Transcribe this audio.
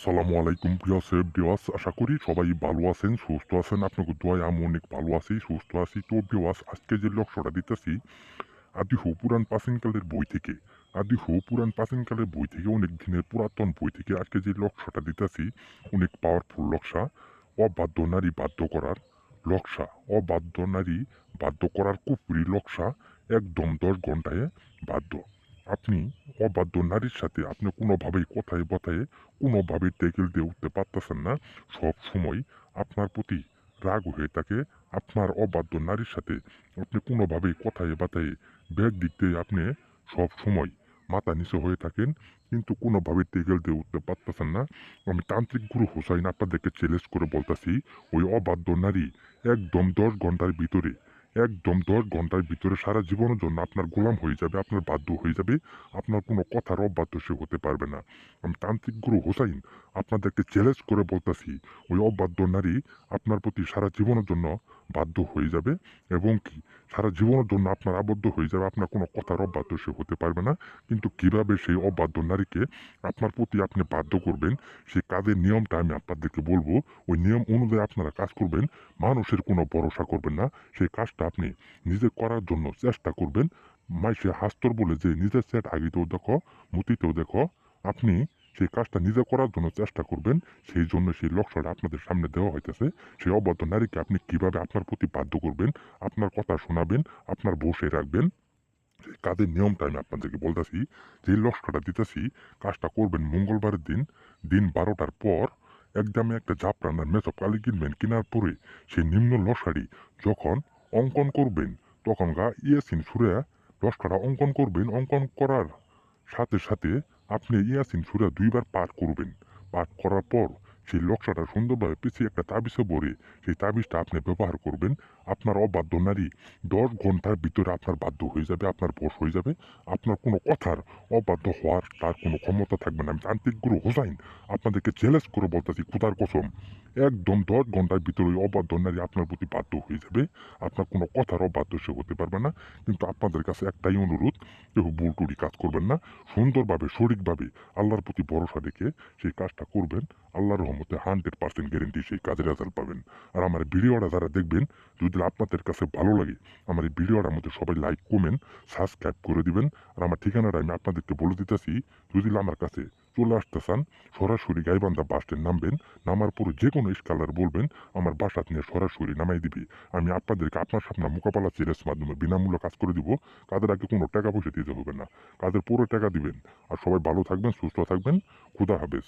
আসসালামু আলাইকুম প্রিয় সেফ ভিউয়ার্স, আশা করি সবাই ভালো আছেন, সুস্থ আছেন। আপনাকে দোয়ায় আমি অনেক ভালো আছি, সুস্থ আছি। তো ভিউয়ার্স, আজকে যে লক্ষ্যটা দিতেছি আদি হো পুরাণ প্রাচীনকালের বই থেকে, আদি হো পুরাণ প্রাচীনকালের বই থেকে, অনেক দিনের পুরাতন বই থেকে আজকে যে লক্ষ্যটা দিতেছি অনেক পাওয়ারফুল লক্ষ্য। অবাধ্য নারী বাধ্য করার লক্ষ্য, অবাধ্য নারী বাধ্য করার কুপুরি লক্ষ্য, একদম 10 ঘন্টায় বাধ্য। আপনি অবাধ্য নারীর সাথে আপনি কোনোভাবেই কথায় কথায় কোনোভাবেই টেকেল দিয়ে উঠতে পারতেছেন না। সব সময় আপনার প্রতি রাগ হয়ে থাকে। আপনার অবাধ্য নারীর সাথে আপনি কোনোভাবেই কথায় বাতায়ে ব্যাগ দিক দিয়ে আপনি সব সময় মাথা নিচু হয়ে থাকেন, কিন্তু কোনোভাবেই টেকেল দিয়ে উঠতে পারতেছেন না। আমি তান্ত্রিক গুরু হোসাইন আপনাদেরকে চ্যালেঞ্জ করে বলতেছি, ওই অবাধ্য নারী একদম 10 ঘন্টার ভিতরে, একদম 10 ঘন্টার ভিতরে সারা জীবনের জন্য আপনার গোলাম হয়ে যাবে, আপনার বাধ্য হয়ে যাবে। আপনার কোনো কথার অবাধ্য সে হতে পারবে না। আমি তান্ত্রিক গুরু হোসাইন আপনাদেরকে চ্যালেঞ্জ করে বলতেছি, ওই অবাধ্য নারী আপনার প্রতি সারা জীবনের জন্য বাধ্য হয়ে যাবে, এবং কি সারা জীবনের জন্য আপনার আবদ্ধ হয়ে যাবে। আপনার কোনো কথার অবাধ্য সে হতে পারবে না। কিন্তু কিভাবে সেই অবাধ্য নারীকে আপনার প্রতি আপনি বাধ্য করবেন, সেই কাজের নিয়মটা আমি আপনাদেরকে বলবো। ওই নিয়ম অনুযায়ী আপনারা কাজ করবেন। মানুষের কোনো ভরসা করবেন না। সেই কাজটা আপনি নিজে করার জন্য চেষ্টা করবেন। মাইসে হাস্তর বলে যে নিজের সেট আগিতেও দেখো, মতিতেও দেখো। আপনি সেই কাজটা নিজে করার জন্য চেষ্টা করবেন। সেই জন্য সেই লক্ষ্যটা আপনাদের সামনে দেওয়া হইতেছে। সেই অবাধ্য নারীকে আপনি কিভাবে আপনার প্রতি বাধ্য করবেন, আপনার কথা শোনাবেন, আপনার বসে রাখবেন, সেই কাজের নিয়মটা আমি আপনাদেরকে বলতেছি। যে লক্ষ্যটা দিতেছি, কাজটা করবেন মঙ্গলবারের দিন, দিন 12টার পর। একদমই একটা জাফরান আর মেসব কালি কিনবেন। কেনার পরে সেই নিম্ন লসারি যখন অঙ্কন করবেন, তখন ইয়াসিন সুরে লস্কাটা অঙ্কন করবেন। অঙ্কন করার সাথে সাথে আপনি ইয়াসিন সুরা 2বার পাঠ করবেন। পাঠ করার পর সেই লক্ষ্যটা সুন্দরভাবে পিছিয়ে একটা তাবিজে ভরে সেই তাবিজটা আপনি ব্যবহার করবেন। আপনার অবাধ্য নারী 10 ঘন্টার ভিতরে আপনার বাধ্য হয়ে যাবে, আপনার বশ হয়ে যাবে। আপনার কোনো কথার অবাধ্য হওয়ার তার কোনো ক্ষমতা থাকবে না। আমি তান্ত্রিক গুরু হোসাইন আপনাদেরকে চ্যালেঞ্জ করে বলতেছি, খুদার কসম, একদম 10 ঘন্টার ভিতরে ওই অবাধ্য নারী আপনার প্রতি বাধ্য হয়ে যাবে। আপনার কোনো কথার অবাধ্য সে হতে পারবে না। কিন্তু আপনাদের কাছে একটাই অনুরোধ, কেউ ভুল টুটি কাজ করবেন না। সুন্দরভাবে সঠিকভাবে আল্লাহর প্রতি ভরসা রেখে সেই কাজটা করবেন। আল্লাহর রহমতে 100% গ্যারেন্টি সেই কাজের রেজাল্ট পাবেন। আর আমার ভিডিওটা যারা দেখবেন, যদি আপনাদের কাছে ভালো লাগে, আমার এই ভিডিওটার মধ্যে সবাই লাইক, কমেন্ট, সাবস্ক্রাইব করে দিবেন। আর আমার ঠিকানাটা আমি আপনাদেরকে বলে দিতেছি। যদি আমার কাছে চলে আসতে চান, সরাসরি গাইবান্ধা বাস স্ট্যান্ড নামবেন। নামার পরে যে কোনো স্কলার বলবেন, আমার বাসা নিয়ে সরাসরি নামাই দিবে। আমি আপনাদেরকে আপনার সামনে মোকাবেলা চ্যালেঞ্জ মাধ্যমে বিনামূল্যে কাজ করে দিব। কাজের আগে কোনো টাকা পয়সা দিতে হবে না, কাজের পুরো টাকা দিবেন। আর সবাই ভালো থাকবেন, সুস্থ থাকবেন। খুদা হাফেজ।